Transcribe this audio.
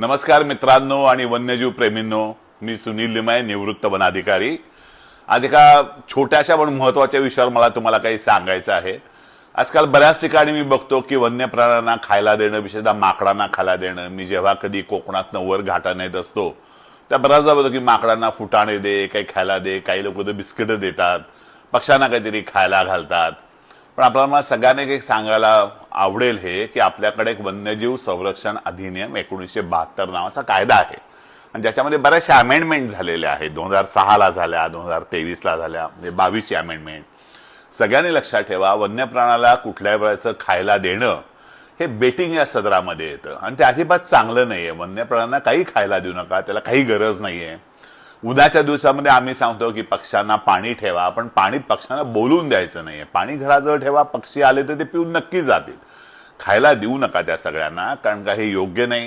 नमस्कार मित्रांनो आणि वन्यजीव प्रेमींनो, मी सुनील लिमाय, निवृत्त वनाधिकारी। आज एका छोट्याशा पण महत्वाच्या विषयावर मला तुम्हाला काही सांगायचं आहे। आजकाल बऱ्याच ठिकाणी मी बघतो की वन्य प्राण्यांना खायला देणं, विशेषतः माकडांना खायला देणं। मी जेव्हा कधी कोकणात वर घाटात येत असतो त्या बऱ्याचदा बघतो की माकडांना फुटाणे दे, काही खायला दे, काही लोक तर बिस्किट देतात, पक्ष्यांना काहीतरी खायला घालतात। पण आपल्याला सगळ्यांना एक सांगायला आवडेल हे की आपल्याकडे एक वन्यजीव संरक्षण अधिनियम 1972 नावाचा कायदा आहे आणि ज्याच्यामध्ये बऱ्याचशा अमेंडमेंट झालेल्या आहेत। 2006 ला झाल्या, 2023 ला झाल्या, म्हणजे 22ची अमेंडमेंट। सगळ्यांनी लक्षात ठेवा, वन्य प्राण्याला कुठल्याही प्रकारचं खायला देणं हे बेटिंग या सदरामध्ये येतं आणि ते अजिबात चांगलं नाहीये। वन्य प्राण्यांना काही खायला देऊ नका, त्याला काही गरज नाहीये। उद्याच्या दिवसामध्ये आम्ही सांगतो की पक्ष्यांना पाणी ठेवा, पण पाणी पक्ष्यांना बोलून द्यायचं नाहीये। पाणी घराजवळ ठेवा, पक्षी आले तर ते पिऊन नक्की जातील। खायला देऊ नका त्या सगळ्यांना, कारण का हे योग्य नाही।